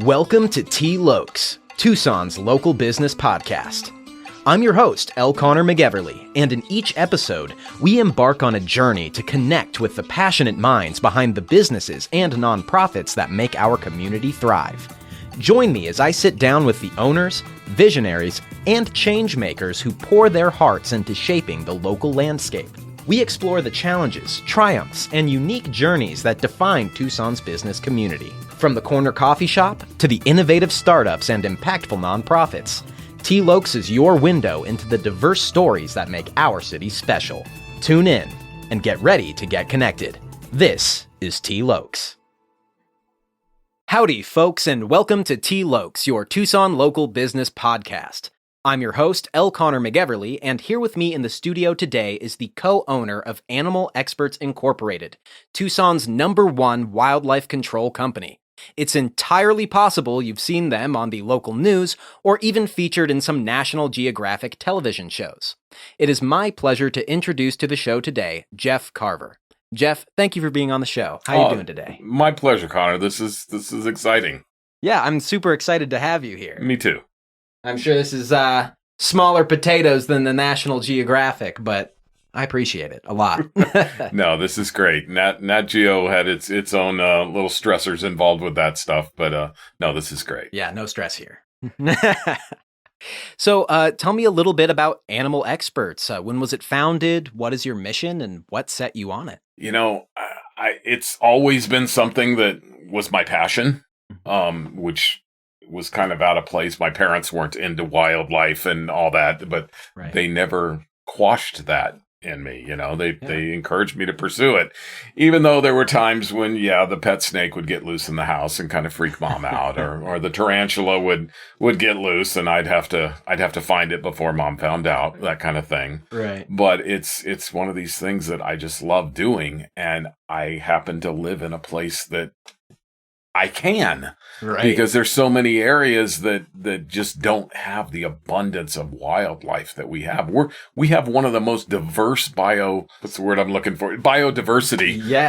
Welcome to T. Lokes, Tucson's local business podcast. I'm your host, L. Connor McEverly, and in each episode, we embark on a journey to connect with the passionate minds behind the businesses and nonprofits that make our community thrive. Join me as I sit down with the owners, visionaries, and change makers who pour their hearts into shaping the local landscape. We explore the challenges, triumphs, and unique journeys that define Tucson's business community. From the corner coffee shop to the innovative startups and impactful nonprofits, T. Lokes is your window into the diverse stories that make our city special. Tune in and get ready to get connected. This is T. Lokes. Howdy, folks, and welcome to T. Lokes, your Tucson local business podcast. I'm your host, L. Connor McEverly, and here with me in the studio today is the co-owner of Animal Experts Incorporated, Tucson's #1 wildlife control company. It's entirely possible you've seen them on the local news or even featured in some National Geographic television shows. It is my pleasure to introduce to the show today, Jeff Carver. Jeff, thank you for being on the show. How are you doing today? My pleasure, Connor. This is exciting. Yeah, I'm super excited to have you here. Me too. I'm sure this is smaller potatoes than the National Geographic, but I appreciate it a lot. No, this is great. Nat Geo had its own little stressors involved with that stuff, but no, this is great. Yeah, no stress here. So tell me a little bit about Animal Experts. When was it founded? What is your mission, and what set you on it? You know, it's always been something that was my passion, which was kind of out of place. My parents weren't into wildlife and all that, but They never quashed that in me. You know, they encouraged me to pursue it, even though there were times when, the pet snake would get loose in the house and kind of freak mom out, or the tarantula would get loose and I'd have to find it before mom found out, that kind of thing. Right. But it's one of these things that I just love doing, and I happen to live in a place that I can, because there's so many areas that just don't have the abundance of wildlife that we have. We have one of the most diverse biodiversity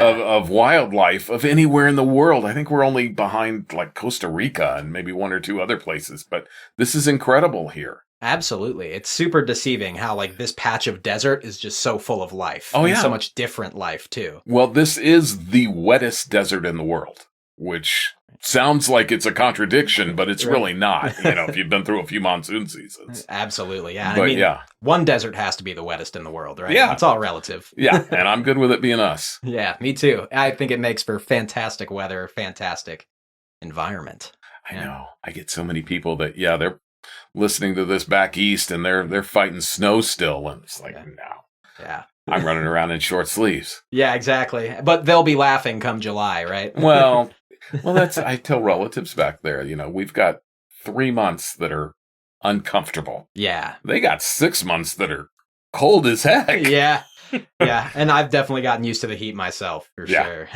of wildlife of anywhere in the world. I think we're only behind like Costa Rica and maybe one or two other places, but this is incredible here. Absolutely. It's super deceiving how like this patch of desert is just so full of life. Oh, and yeah. So much different life too. Well, this is the wettest desert in the world, which sounds like it's a contradiction, but it's really not, if you've been through a few monsoon seasons. Absolutely, yeah. But one desert has to be the wettest in the world, right? Yeah. It's all relative. Yeah, and I'm good with it being us. Yeah, me too. I think it makes for fantastic weather, fantastic environment. I know. I get so many people that, they're listening to this back east and they're fighting snow still, and it's like, no. Yeah. I'm running around in short sleeves. Yeah, exactly. But they'll be laughing come July, right? Well, I tell relatives back there, we've got 3 months that are uncomfortable. Yeah. They got 6 months that are cold as heck. Yeah. Yeah. And I've definitely gotten used to the heat myself, for sure.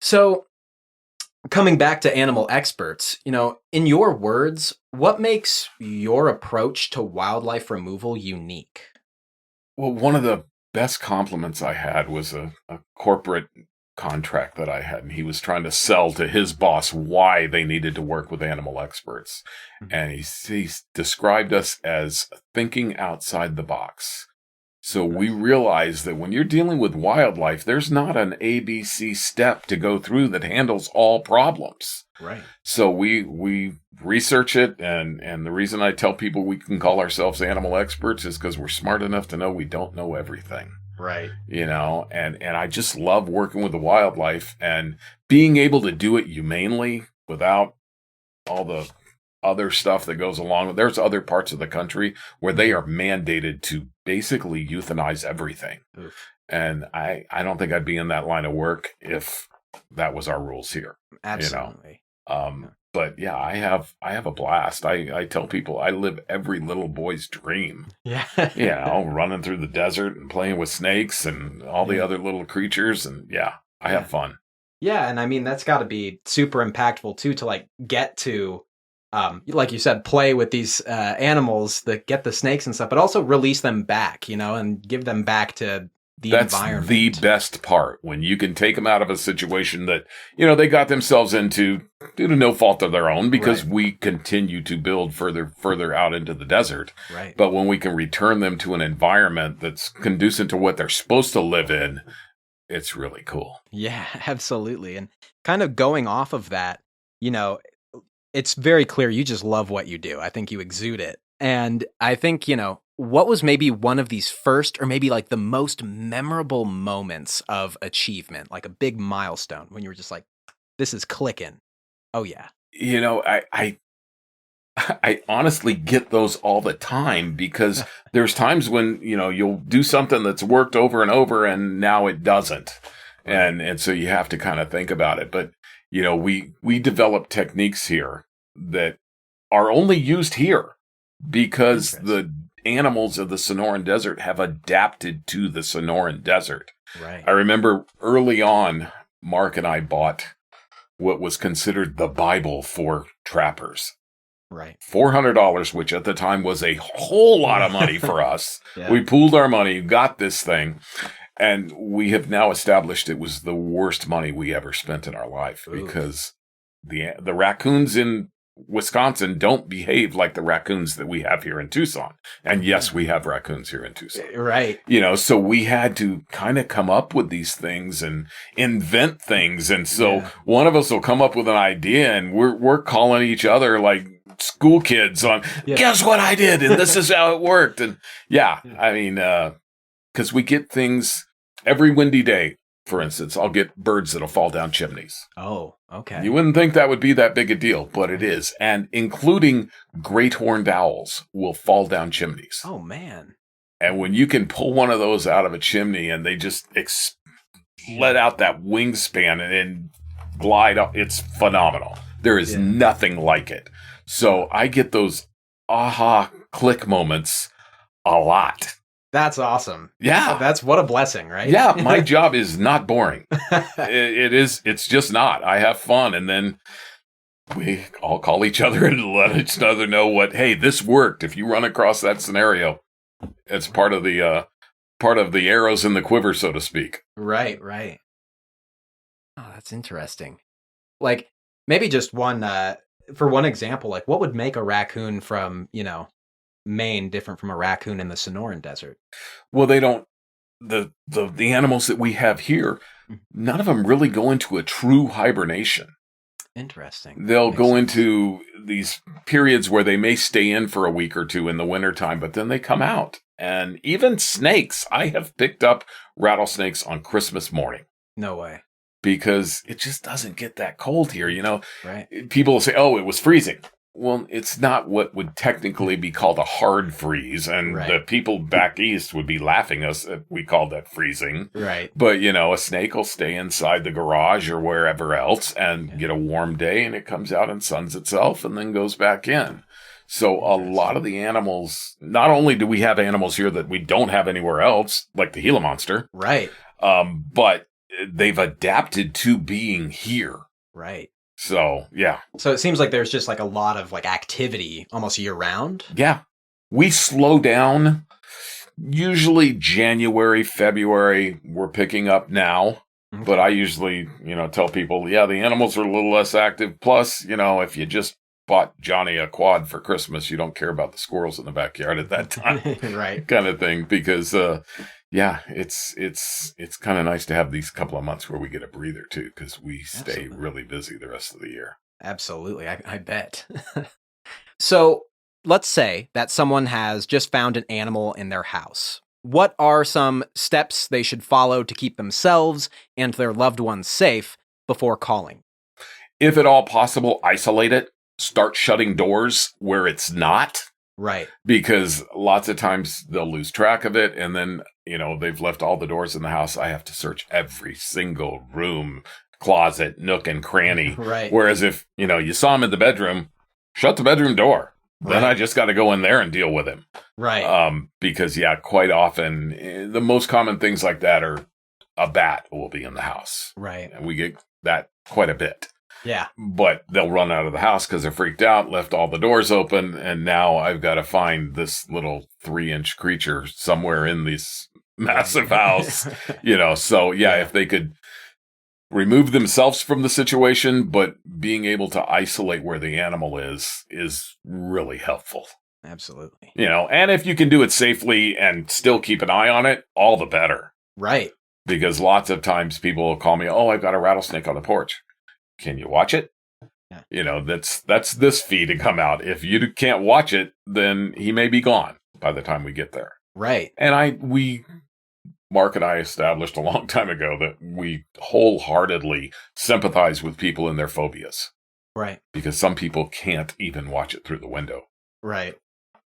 So, coming back to Animal Experts, in your words, what makes your approach to wildlife removal unique? Well, one of the best compliments I had was a corporate contract that I had, and he was trying to sell to his boss why they needed to work with Animal Experts. And he described us as thinking outside the box. So we realized that when you're dealing with wildlife, there's not an ABC step to go through that handles all problems. Right. So we research it, and the reason I tell people we can call ourselves animal experts is because we're smart enough to know we don't know everything. Right. And I just love working with the wildlife and being able to do it humanely without all the other stuff that goes along with. There's other parts of the country where they are mandated to basically euthanize everything. Oof. And I don't think I'd be in that line of work if that was our rules here. Absolutely. But I have a blast. I tell people I live every little boy's dream. Yeah. Running through the desert and playing with snakes and all the other little creatures. And I have fun. Yeah. And I mean, that's got to be super impactful too, to like get to, like you said, play with these animals that get the snakes and stuff, but also release them back, and give them back to That's environment. the best part, when you can take them out of a situation that, they got themselves into due to no fault of their own, because we continue to build further out into the desert. Right. But when we can return them to an environment that's conducive to what they're supposed to live in, it's really cool. Yeah, absolutely. And kind of going off of that, it's very clear you just love what you do. I think you exude it. And I think, what was maybe one of these first, or maybe like the most memorable moments of achievement, like a big milestone when you were just like, this is clicking. Oh yeah. I honestly get those all the time, because there's times when, you'll do something that's worked over and over and now it doesn't. And so you have to kind of think about it. But, we develop techniques here that are only used here because the animals of the Sonoran Desert have adapted to the Sonoran Desert. Right. I remember early on, Mark and I bought what was considered the Bible for trappers. Right. $400, which at the time was a whole lot of money for us. Yeah. We pooled our money, got this thing, and we have now established it was the worst money we ever spent in our life. Ooh. Because the raccoons in Wisconsin don't behave like the raccoons that we have here in Tucson. And yes, we have raccoons here in Tucson. Right. So we had to kind of come up with these things and invent things. And so one of us will come up with an idea, and we're calling each other like school kids on, guess what I did? And this is how it worked. And I mean, because we get things every windy day. For instance, I'll get birds that'll fall down chimneys. Oh, okay. You wouldn't think that would be that big a deal, but it is. And including great horned owls will fall down chimneys. Oh, man. And when you can pull one of those out of a chimney and they just let out that wingspan and glide up, it's phenomenal. There is nothing like it. So I get those aha click moments a lot. That's awesome. Yeah. That's what a blessing, right? Yeah. My job is not boring. It's just not. I have fun. And then we all call each other and let each other know hey, this worked. If you run across that scenario, it's part of the arrows in the quiver, so to speak. Right. Oh, that's interesting. Like maybe just one, for one example, like what would make a raccoon from, Maine different from a raccoon in the Sonoran Desert? Well, they don't. The animals that we have here, none of them really go into a true hibernation. Interesting. They'll go into these periods where they may stay in for a week or two in the wintertime, but then they come out. And even snakes, I have picked up rattlesnakes on Christmas morning. No way. Because it just doesn't get that cold here, Right. People will say, oh, it was freezing. Well, it's not what would technically be called a hard freeze, and the people back east would be laughing us if we called that freezing. Right. But, a snake will stay inside the garage or wherever else and get a warm day, and it comes out and suns itself and then goes back in. So a lot of the animals, not only do we have animals here that we don't have anywhere else, like the Gila monster. Right. But they've adapted to being here. Right. So, yeah. So it seems like there's just like a lot of like activity almost year round. Yeah. We slow down. Usually January, February, we're picking up now. Okay. But I usually, tell people, the animals are a little less active. Plus, if you just bought Johnny a quad for Christmas, you don't care about the squirrels in the backyard at that time. Right. Kind of thing. Because, it's kind of nice to have these couple of months where we get a breather too, because we stay really busy the rest of the year. Absolutely. I bet. So let's say that someone has just found an animal in their house. What are some steps they should follow to keep themselves and their loved ones safe before calling? If at all possible, isolate it. Start shutting doors where it's not. Right. Because lots of times they'll lose track of it, and then, they've left all the doors in the house. I have to search every single room, closet, nook, and cranny. Right. Whereas if, you saw him in the bedroom, shut the bedroom door. Right. Then I just got to go in there and deal with him. Right. Because, quite often, the most common things like that are a bat will be in the house. Right. And we get that quite a bit. Yeah. But they'll run out of the house because they're freaked out, left all the doors open, and now I've got to find this little 3-inch creature somewhere in this massive house, so if they could remove themselves from the situation, but being able to isolate where the animal is really helpful. Absolutely. And if you can do it safely and still keep an eye on it, all the better. Right. Because lots of times people will call me, oh, I've got a rattlesnake on the porch. Can you watch it? Yeah. That's this fee to come out. If you can't watch it, then he may be gone by the time we get there. Right. And Mark and I established a long time ago that we wholeheartedly sympathize with people in their phobias. Right. Because some people can't even watch it through the window. Right.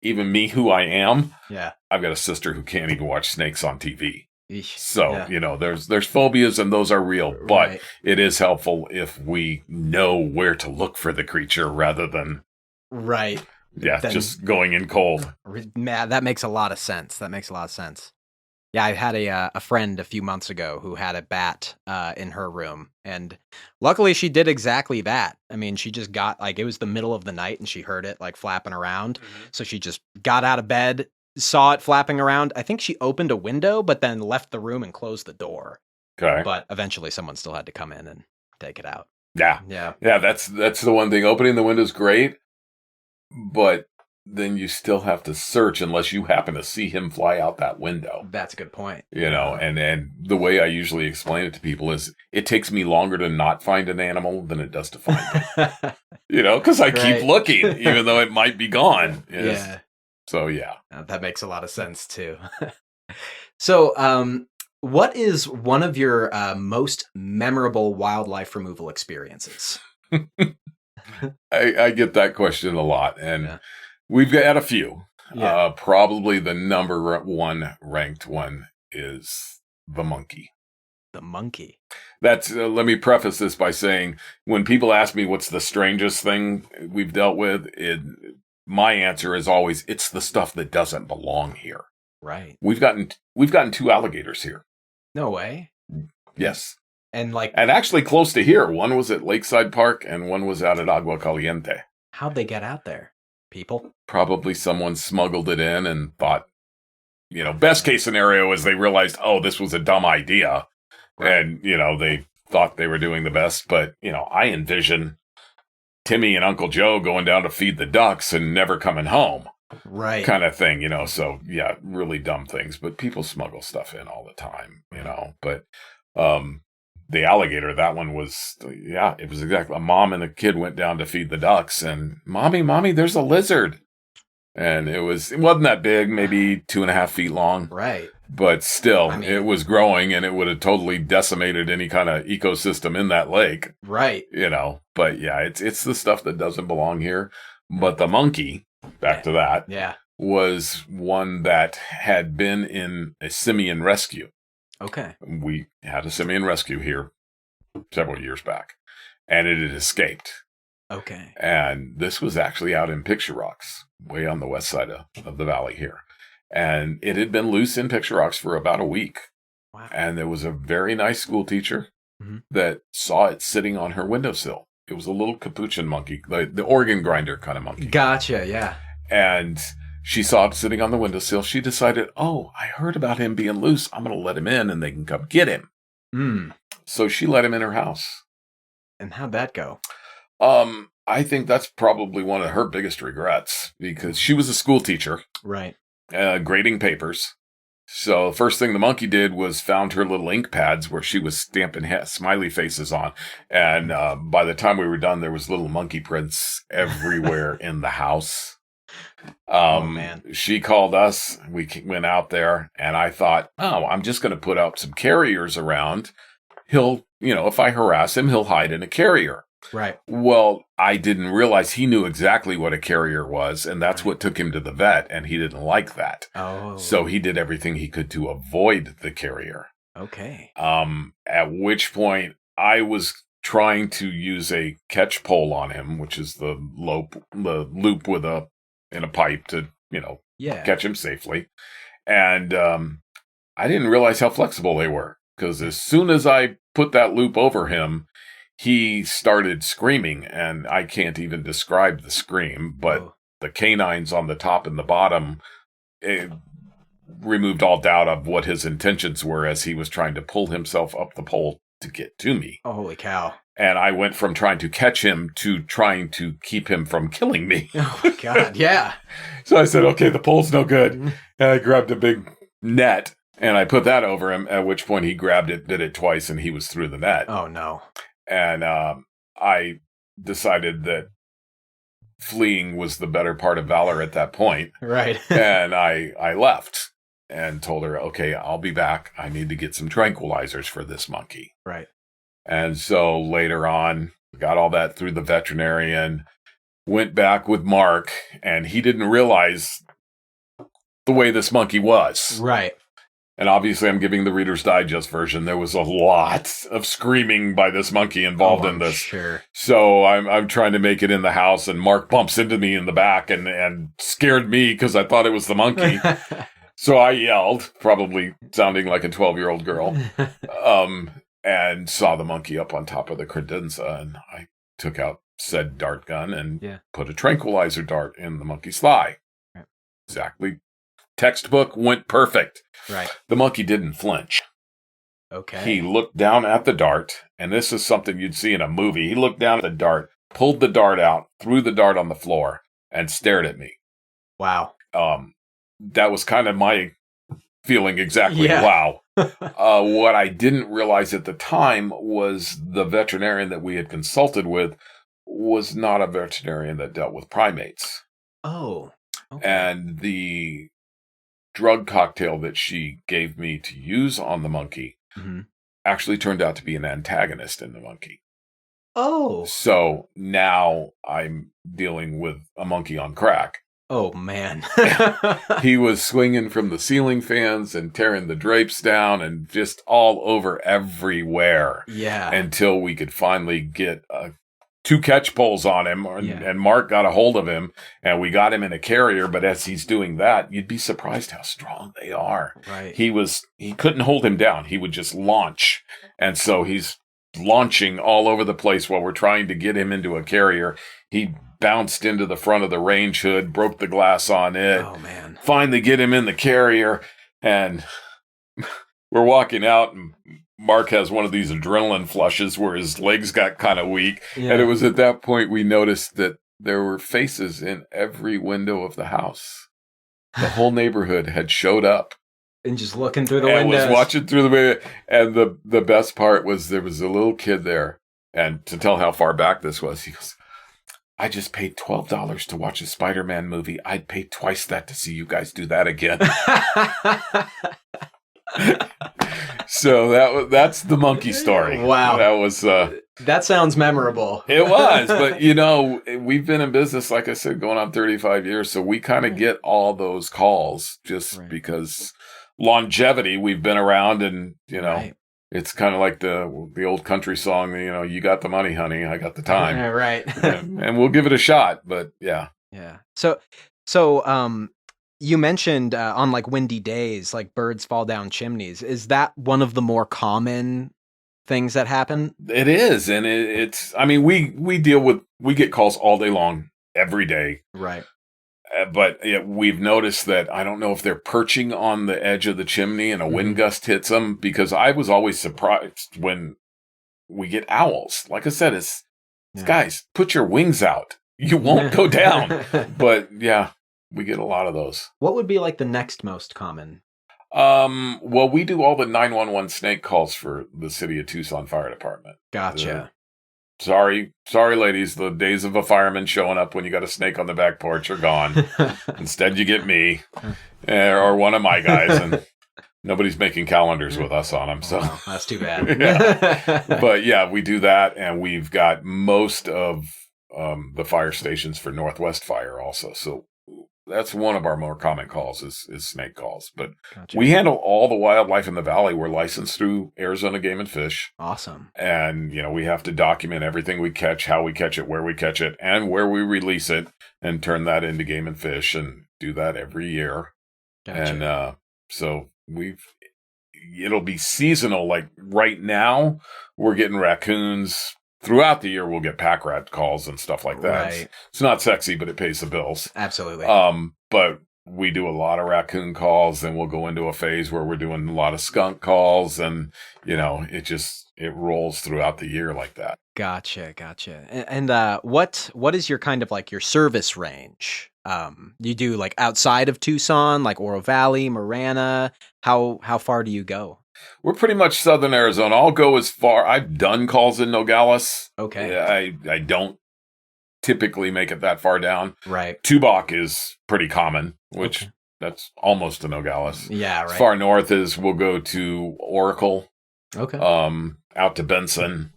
Even me, who I am, I've got a sister who can't even watch snakes on TV. Eesh. So, there's phobias and those are real, but it is helpful if we know where to look for the creature rather than just going in cold. That makes a lot of sense. Yeah, I had a friend a few months ago who had a bat in her room, and luckily she did exactly that. I mean, she just got, it was the middle of the night and she heard it flapping around. Mm-hmm. So she just got out of bed, saw it flapping around. I think she opened a window, but then left the room and closed the door. Okay. But eventually someone still had to come in and take it out. Yeah. Yeah, that's the one thing. Opening the window is great, but then you still have to search unless you happen to see him fly out that window. That's a good point. And the way I usually explain it to people is it takes me longer to not find an animal than it does to find it. Because I keep looking, even though it might be gone. Yeah. So, yeah. That makes a lot of sense, too. So, what is one of your most memorable wildlife removal experiences? I get that question a lot, and we've got a few. Yeah. Probably the number one ranked one is the monkey. The monkey. That's let me preface this by saying, when people ask me what's the strangest thing we've dealt with, my answer is always, it's the stuff that doesn't belong here. Right. We've gotten 2 alligators here. No way. Yes. And actually close to here. One was at Lakeside Park and one was out at Agua Caliente. How'd they get out there? People? Probably someone smuggled it in and thought, best case scenario is they realized, oh, this was a dumb idea. Right. And, they thought they were doing the best. But, I envision Timmy and Uncle Joe going down to feed the ducks and never coming home. Right. Kind of thing, So, yeah, really dumb things. But people smuggle stuff in all the time, But the alligator, that one was, it was exactly, a mom and a kid went down to feed the ducks. And, Mommy, there's a lizard. And it wasn't that big, maybe 2.5 feet long. Right. But still, it was growing and it would have totally decimated any kind of ecosystem in that lake. Right. But yeah, it's the stuff that doesn't belong here. But the monkey, back to that, was one that had been in a simian rescue. Okay. We had a simian rescue here several years back, and it had escaped. Okay. And this was actually out in Picture Rocks, way on the west side of the valley here. And it had been loose in Picture Rocks for about a week. Wow. And there was a very nice school teacher that saw it sitting on her windowsill. It was a little capuchin monkey, the organ grinder kind of monkey. Gotcha, yeah. And she saw it sitting on the windowsill. She decided, oh, I heard about him being loose. I'm going to let him in and they can come get him. Mm. So she let him in her house. And how'd that go? I think that's probably one of her biggest regrets because she was a school teacher. Right. Grading papers. So the first thing the monkey did was found her little ink pads where she was stamping smiley faces on. And by the time we were done, there was little monkey prints everywhere in the house. Oh, man. She called us. We went out there and I thought, oh, I'm just going to put out some carriers around. He'll, if I harass him, he'll hide in a carrier. Right. Well, I didn't realize he knew exactly what a carrier was, and that's what took him to the vet, and he didn't like that. Oh. So he did everything he could to avoid the carrier. Okay. At which point I was trying to use a catch pole on him, which is the loop with in a pipe to, catch him safely. And I didn't realize how flexible they were, because as soon as I put that loop over him, he started screaming, and I can't even describe the scream, but the canines on the top and the bottom, removed all doubt of what his intentions were as he was trying to pull himself up the pole to get to me. Oh, holy cow. And I went from trying to catch him to trying to keep him from killing me. Oh, my God. Yeah. So I said, okay, the pole's no good. And I grabbed a big net and I put that over him, at which point he grabbed it, did it twice, and he was through the net. Oh, no. And I decided that fleeing was the better part of valor at that point. Right. And I left and told her, okay, I'll be back. I need to get some tranquilizers for this monkey. Right. And so later on, got all that through the veterinarian, went back with Mark, and he didn't realize the way this monkey was. Right. And obviously, I'm giving the Reader's Digest version. There was a lot of screaming by this monkey involved in this. Sure. So I'm trying to make it in the house, and Mark bumps into me in the back and scared me because I thought it was the monkey. So I yelled, probably sounding like a 12-year-old girl, and saw the monkey up on top of the credenza, and I took out said dart gun and put a tranquilizer dart in the monkey's thigh. Right. Exactly. Textbook, went perfect. Right. The monkey didn't flinch. Okay. He looked down at the dart, and this is something you'd see in a movie. He looked down at the dart, pulled the dart out, threw the dart on the floor, and stared at me. Wow. That was kind of my feeling exactly. Yeah. Wow. What I didn't realize at the time was the veterinarian that we had consulted with was not a veterinarian that dealt with primates. Oh. Okay. And the drug cocktail that she gave me to use on the monkey actually turned out to be an antagonist in the monkey. Oh. So now I'm dealing with a monkey on crack. Oh, man. He was swinging from the ceiling fans and tearing the drapes down and just all over everywhere. Yeah. Until we could finally get 2 catch poles on him, and Mark got a hold of him, and we got him in a carrier. But as he's doing that, you'd be surprised how strong they are. Right. He couldn't hold him down. He would just launch. And so he's launching all over the place while we're trying to get him into a carrier. He bounced into the front of the range hood, broke the glass on it. Oh, man. Finally get him in the carrier, and we're walking out, and Mark has one of these adrenaline flushes where his legs got kind of weak. Yeah. And it was at that point we noticed that there were faces in every window of the house. The whole neighborhood had showed up. And just looking through the windows. And was watching through the window. And the best part was there was a little kid there. And to tell how far back this was, he goes, I just paid $12 to watch a Spider-Man movie. I'd pay twice that to see you guys do that again. So that's the monkey story. Wow. That was that sounds memorable. It was, but we've been in business, like I said, going on 35 years, so we kind of get all those calls just because longevity, we've been around, and it's kind of like the old country song, you got the money, honey, I got the time. Right. and we'll give it a shot, but yeah. Yeah. So you mentioned on like windy days, like birds fall down chimneys. Is that one of the more common things that happen? It is. And it's, I mean, we get calls all day long, every day. Right. But we've noticed that, I don't know if they're perching on the edge of the chimney and a wind gust hits them, because I was always surprised when we get owls. Like I said, it's guys, put your wings out. You won't go down. But yeah. We get a lot of those. What would be like the next most common? Well, we do all the 911 snake calls for the City of Tucson Fire Department. Gotcha. Sorry, ladies. The days of a fireman showing up when you got a snake on the back porch are gone. Instead, you get me or one of my guys, and nobody's making calendars with us on them. So that's too bad. But yeah, we do that, and we've got most of the fire stations for Northwest Fire also. So that's one of our more common calls is snake calls. But we handle all the wildlife in the valley. We're licensed through Arizona Game and Fish. Awesome. And, we have to document everything we catch, how we catch it, where we catch it, and where we release it, and turn that into Game and Fish, and do that every year. Gotcha. And so it'll be seasonal. Like right now, we're getting raccoons. Throughout the year, we'll get pack rat calls and stuff like that. Right. It's not sexy, but it pays the bills. Absolutely. But we do a lot of raccoon calls, and we'll go into a phase where we're doing a lot of skunk calls, and it rolls throughout the year like that. Gotcha. And what is your kind of like your service range? You do like outside of Tucson, like Oro Valley, Marana. How far do you go? We're pretty much southern Arizona. I'll go as far. I've done calls in Nogales. Okay. Yeah, I don't typically make it that far down. Right. Tubac is pretty common, which that's almost to Nogales. Yeah, right. As far north as we'll go to Oracle. Okay. Out to Benson,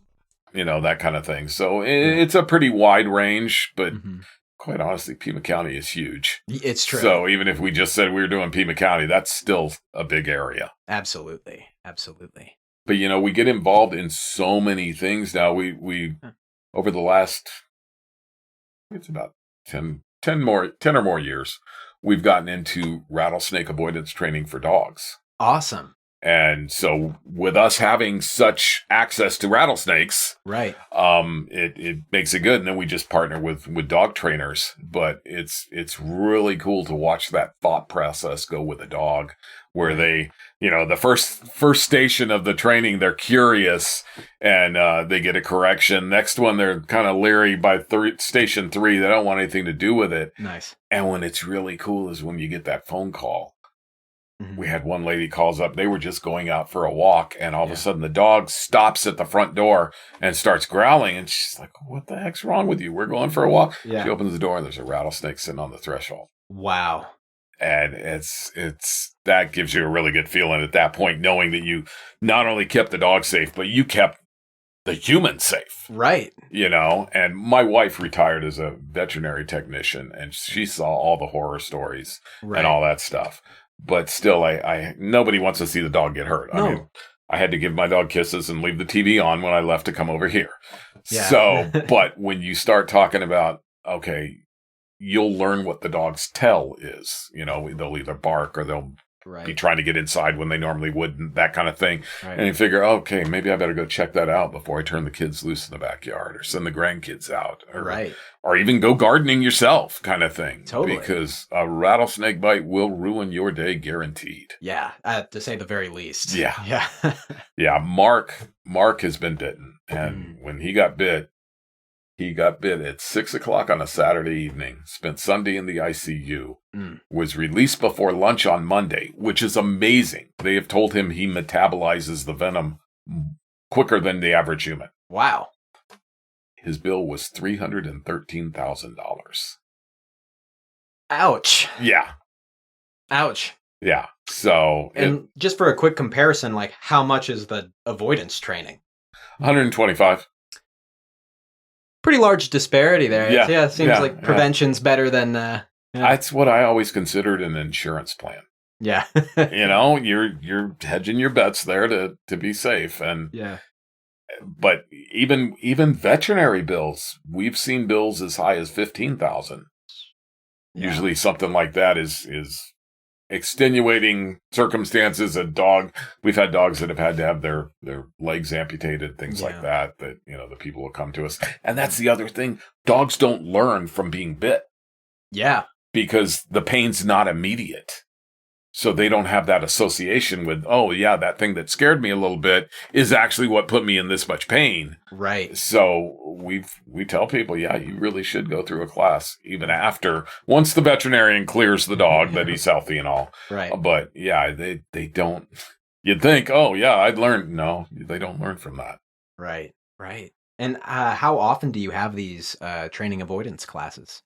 that kind of thing. So it's a pretty wide range, but quite honestly, Pima County is huge. It's true. So even if we just said we were doing Pima County, that's still a big area. Absolutely. But we get involved in so many things now. We over the last, it's about 10 or more years, we've gotten into rattlesnake avoidance training for dogs. Awesome. And so with us having such access to rattlesnakes, right, it makes it good. And then we just partner with dog trainers. But it's really cool to watch that thought process go with a dog, where they, the first station of the training, they're curious and they get a correction. Next one, they're kind of leery. By station 3, they don't want anything to do with it. Nice. And when it's really cool is when you get that phone call. We had one lady calls up. They were just going out for a walk, and all of a sudden the dog stops at the front door and starts growling. And she's like, "What the heck's wrong with you? We're going for a walk." Yeah. She opens the door, and there's a rattlesnake sitting on the threshold. Wow. And it's that gives you a really good feeling at that point, knowing that you not only kept the dog safe, but you kept the human safe. Right. And my wife retired as a veterinary technician, and she saw all the horror stories and all that stuff. But still, I nobody wants to see the dog get hurt. No. I mean, I had to give my dog kisses and leave the TV on when I left to come over here. Yeah. So, but when you start talking about, okay, you'll learn what the dog's tell is. They'll either bark or they'll be trying to get inside when they normally wouldn't, that kind of thing. Right. And you figure, okay, maybe I better go check that out before I turn the kids loose in the backyard or send the grandkids out. Or even go gardening yourself, kind of thing. Totally. Because a rattlesnake bite will ruin your day, guaranteed. Yeah, to say the very least. Yeah. Yeah, Mark has been bitten. And when he got bit at 6 o'clock on a Saturday evening, spent Sunday in the ICU, was released before lunch on Monday, which is amazing. They have told him he metabolizes the venom quicker than the average human. Wow. His bill was $313,000. Ouch. Yeah. Ouch. Yeah. So, and just for a quick comparison, like how much is the avoidance training? 125. Pretty large disparity there. Yeah. It seems like prevention's better than. That's what I always considered an insurance plan. Yeah. You're hedging your bets there to be safe, and But even veterinary bills, we've seen bills as high as $15,000. Usually something like that is extenuating circumstances. We've had dogs that have had to have their legs amputated, things like that the people will come to us. And that's the other thing. Dogs don't learn from being bit. Yeah. Because the pain's not immediate. So they don't have that association with, that thing that scared me a little bit is actually what put me in this much pain. Right. So we tell people, you really should go through a class even once the veterinarian clears the dog that he's healthy and all. Right. But they don't, you'd think, I'd learn. No, they don't learn from that. Right. And how often do you have these training avoidance classes?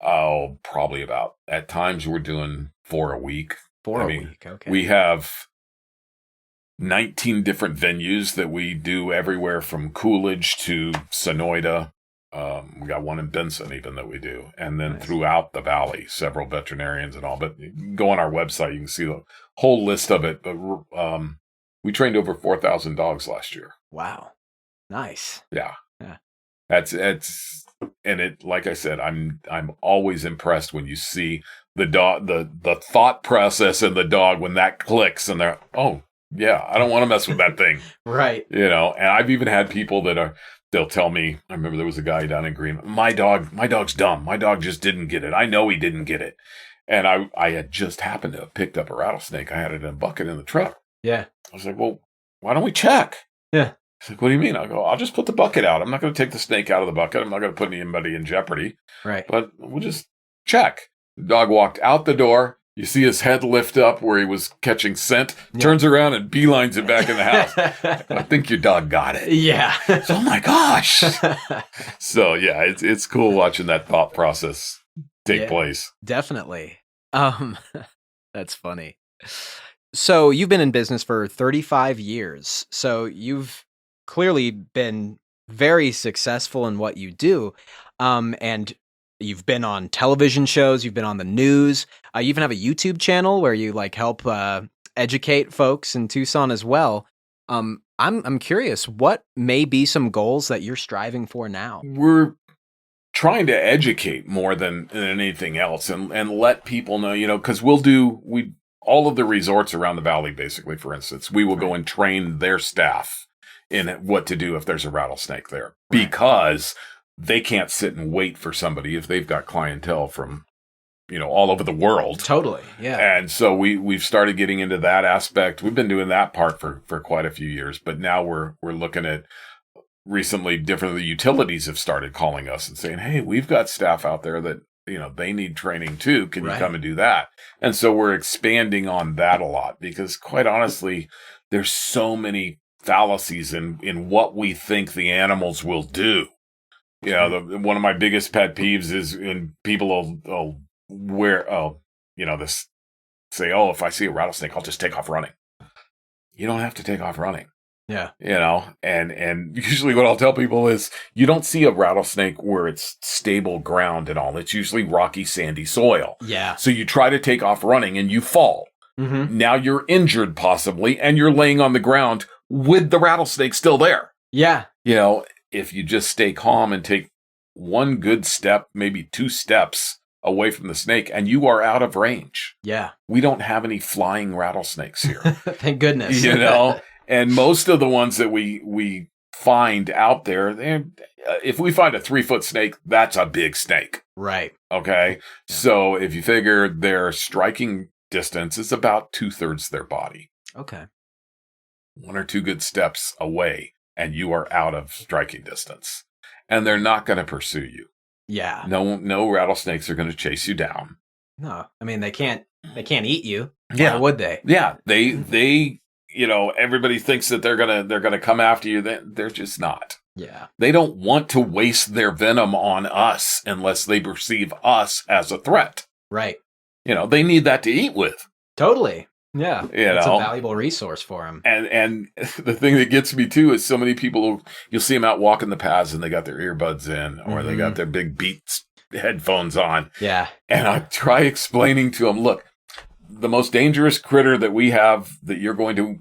Oh, probably at times we're doing 4 a week. 4 a week, okay. We have 19 different venues that we do everywhere from Coolidge to Sonoyta. We got one in Benson even that we do. And then throughout the valley, several veterinarians and all. But you can go on our website, you can see the whole list of it. But we trained over 4,000 dogs last year. Wow. Nice. Yeah. That's and it, like I said, I'm always impressed when you see the dog, the thought process in the dog when that clicks and they're, I don't want to mess with that thing. Right. And I've even had people they'll tell me, I remember there was a guy down in Green, my dog's dumb. My dog just didn't get it. I know he didn't get it. And I had just happened to have picked up a rattlesnake. I had it in a bucket in the truck. Yeah. I was like, well, why don't we check? Yeah. He's like, what do you mean? I go, I'll just put the bucket out. I'm not going to take the snake out of the bucket. I'm not going to put anybody in jeopardy. Right. But we'll just check. The dog walked out the door. You see his head lift up where he was catching scent, turns around and beelines it back in the house. I think your dog got it. Yeah. So, oh my gosh. So, yeah, it's cool watching that thought process take place. Definitely. That's funny. So you've been in business for 35 years. So you've clearly been very successful in what you do. And you've been on television shows, you've been on the news. You even have a YouTube channel where you like help educate folks in Tucson as well. I'm curious, what may be some goals that you're striving for now? We're trying to educate more than anything else and let people know, because all of the resorts around the valley, basically, for instance, we will go and train their staff in what to do if there's a rattlesnake there, because they can't sit and wait for somebody if they've got clientele from, all over the world. Totally. Yeah. And so we've started getting into that aspect. We've been doing that part for quite a few years, but now we're looking at recently different the utilities have started calling us and saying, hey, we've got staff out there that, they need training too. Can you come and do that? And so we're expanding on that a lot because quite honestly, there's so many fallacies in what we think the animals will do. One of my biggest pet peeves is when people will say, oh, if I see a rattlesnake, I'll just take off running. You don't have to take off running. Yeah. And usually what I'll tell people is you don't see a rattlesnake where it's stable ground and all. It's usually rocky, sandy soil. Yeah. So you try to take off running and you fall. Mm-hmm. Now you're injured possibly, and you're laying on the ground with the rattlesnake still there. Yeah. If you just stay calm and take one good step, maybe 2 steps away from the snake, and you are out of range. Yeah. We don't have any flying rattlesnakes here. Thank goodness. And most of the ones that we find out there, if we find a 3-foot snake, that's a big snake. Right. Okay. Yeah. So if you figure their striking distance is about 2/3 their body. Okay. 1 or 2 good steps away, and you are out of striking distance. And they're not going to pursue you. Yeah. No rattlesnakes are going to chase you down. No. I mean, they can't eat you. Yeah. Why would they? Yeah. They everybody thinks that they're going to come after you. They're just not. Yeah. They don't want to waste their venom on us unless they perceive us as a threat. Right. They need that to eat with. Totally. Yeah. It's a valuable resource for them. And the thing that gets me too is so many people, you'll see them out walking the paths and they got their earbuds in or they got their big Beats headphones on. Yeah. And I try explaining to them, look, the most dangerous critter that we have that you're going to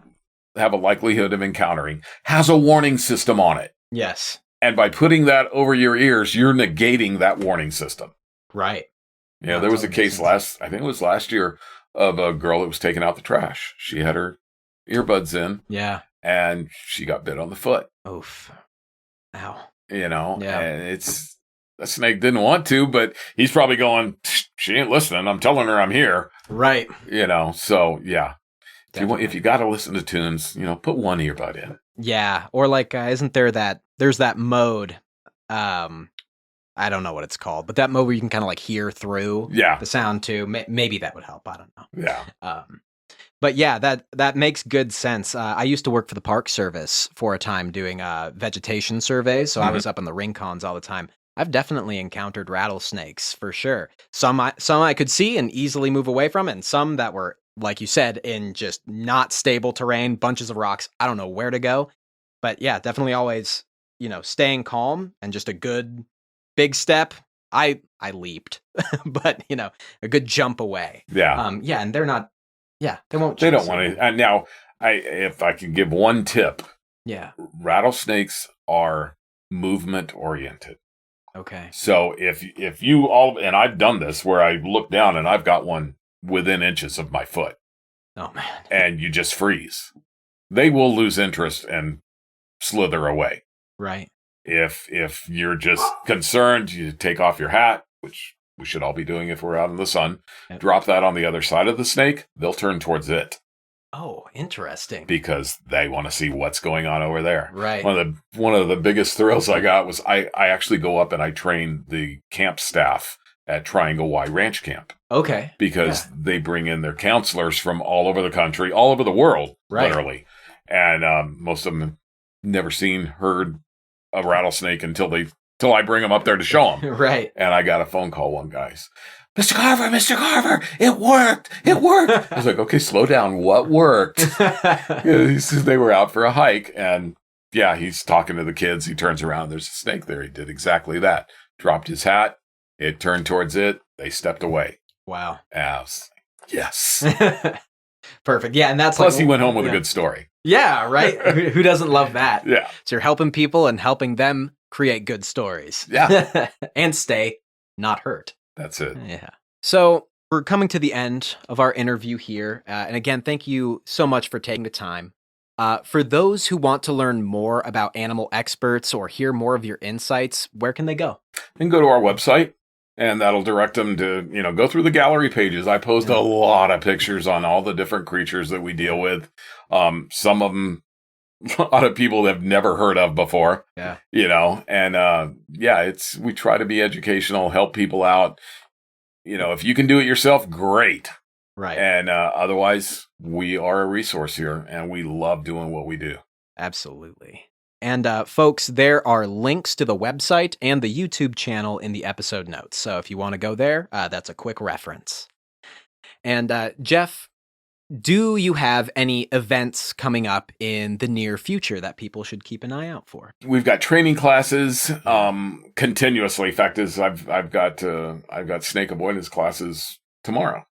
have a likelihood of encountering has a warning system on it. Yes. And by putting that over your ears, you're negating that warning system. Right. Yeah, there was a case I think it was last year, of a girl that was taking out the trash. She had her earbuds in. Yeah. And she got bit on the foot. Oof. Ow. Yeah. And the snake didn't want to, but he's probably going, she ain't listening. I'm telling her I'm here. Right. So yeah. If you got to listen to tunes, put one earbud in. Yeah. Or like, isn't there's that mode, I don't know what it's called, but that mode where you can kind of like hear through the sound too. Maybe that would help. I don't know. Yeah. But yeah, that makes good sense. I used to work for the Park Service for a time doing vegetation surveys. So I was up in the rincons all the time. I've definitely encountered rattlesnakes for sure. Some I could see and easily move away from, and some that were, like you said, in just not stable terrain, bunches of rocks. I don't know where to go. But yeah, definitely always, staying calm and just a good big step. I leaped, but a good jump away. Yeah. And they're not. Yeah, they won't. They don't want to. And now, if I could give one tip. Yeah. Rattlesnakes are movement oriented. Okay. So if you all, and I've done this where I look down and I've got one within inches of my foot. Oh man. And you just freeze. They will lose interest and slither away. Right. If you're just concerned, you take off your hat, which we should all be doing if we're out in the sun. Yep. Drop that on the other side of the snake, they'll turn towards it. Oh, interesting. Because they want to see what's going on over there. Right. One of the biggest thrills I got was I actually go up and I train the camp staff at Triangle Y Ranch Camp. Okay. Because they bring in their counselors from all over the country, all over the world, literally. And most of them have never heard a rattlesnake until I bring them up there to show them. Right. And I got a phone call, one guy's, Mr. Carver, it worked. I was like, okay, slow down. What worked? He says they were out for a hike, and he's talking to the kids. He turns around. There's a snake there. He did exactly that. Dropped his hat. It turned towards it. They stepped away. Wow. And I was like, yes. Perfect. Yeah, and that's plus he went home with a good story. Yeah, right. Who doesn't love that? Yeah. So you're helping people and helping them create good stories. Yeah. And stay not hurt. That's it. Yeah. So we're coming to the end of our interview here. And again, thank you so much for taking the time. For those who want to learn more about animal experts or hear more of your insights, where can they go? And go to our website, and that'll direct them to, go through the gallery pages. I post a lot of pictures on all the different creatures that we deal with. Some of them, a lot of people have never heard of before. Yeah. And we try to be educational, help people out. If you can do it yourself, great. Right. And otherwise, we are a resource here, and we love doing what we do. Absolutely. And folks, there are links to the website and the YouTube channel in the episode notes. So if you want to go there, that's a quick reference. And Jeff, do you have any events coming up in the near future that people should keep an eye out for? We've got training classes continuously. In fact, I've got snake avoidance classes tomorrow.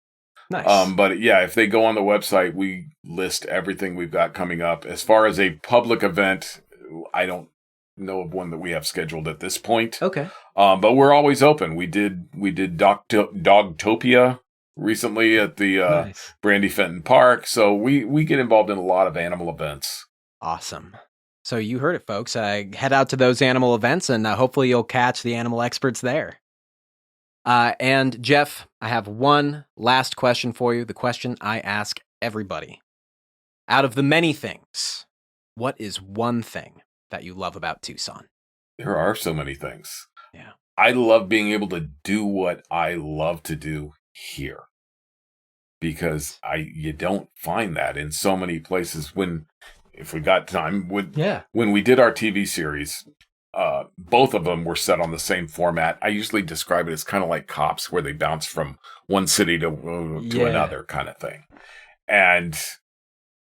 Nice. But if they go on the website, we list everything we've got coming up. As far as a public event, I don't know of one that we have scheduled at this point. Okay. But we're always open. We did Dogtopia recently at the Brandy Fenton Park. So we get involved in a lot of animal events. Awesome. So you heard it, folks. Head out to those animal events, and hopefully you'll catch the animal experts there. And Jeff, I have one last question for you. The question I ask everybody. Out of the many things, what is one thing that you love about Tucson? There are so many things. Yeah. I love being able to do what I love to do here. Because you don't find that in so many places. If we got time, when we did our TV series, both of them were set on the same format. I usually describe it as kind of like Cops, where they bounce from one city to another kind of thing. And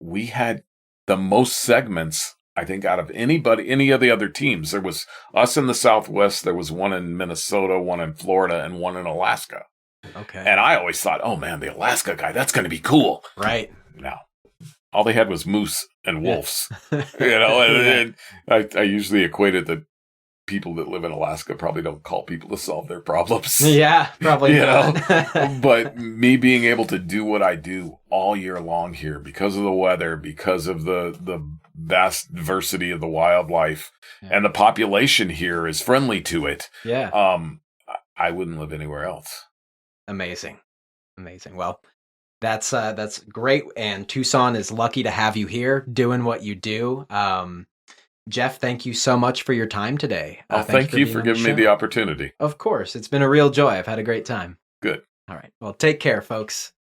we had the most segments, I think, out of any of the other teams. There was us in the Southwest. There was one in Minnesota, one in Florida, and one in Alaska. Okay. And I always thought, oh man, the Alaska guy, that's going to be cool. Right. No. All they had was moose and wolves. And I usually equated that people that live in Alaska probably don't call people to solve their problems. Yeah, probably not. But me being able to do what I do all year long here because of the weather, because of the vast diversity of the wildlife, and the population here is friendly to it. Yeah. I wouldn't live anywhere else. Amazing. Well, that's great. And Tucson is lucky to have you here doing what you do. Jeff, thank you so much for your time today. Thank you for giving me the opportunity. Of course. It's been a real joy. I've had a great time. Good. All right. Well, take care, folks.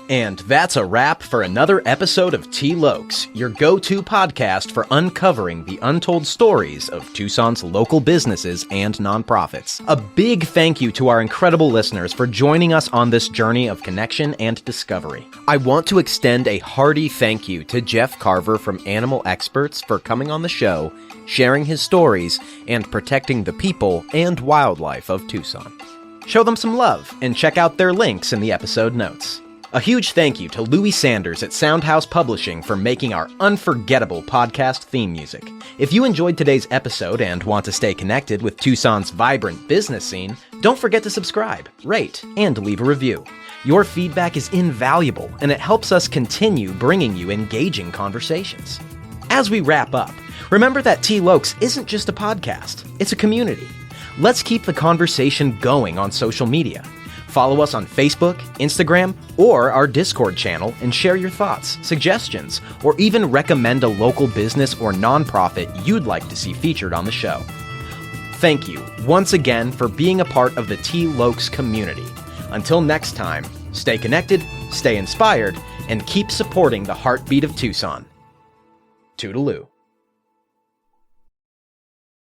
And that's a wrap for another episode of T-Lokes, your go-to podcast for uncovering the untold stories of Tucson's local businesses and nonprofits. A big thank you to our incredible listeners for joining us on this journey of connection and discovery. I want to extend a hearty thank you to Jeff Carver from Animal Experts for coming on the show, sharing his stories, and protecting the people and wildlife of Tucson. Show them some love and check out their links in the episode notes. A huge thank you to Louis Sanders at Soundhouse Publishing for making our unforgettable podcast theme music. If you enjoyed today's episode and want to stay connected with Tucson's vibrant business scene, don't forget to subscribe, rate, and leave a review. Your feedback is invaluable, and it helps us continue bringing you engaging conversations. As we wrap up, remember that T-Lokes isn't just a podcast, it's a community. Let's keep the conversation going on social media. Follow us on Facebook, Instagram, or our Discord channel and share your thoughts, suggestions, or even recommend a local business or nonprofit you'd like to see featured on the show. Thank you once again for being a part of the T. Lokes community. Until next time, stay connected, stay inspired, and keep supporting the heartbeat of Tucson. Toodaloo.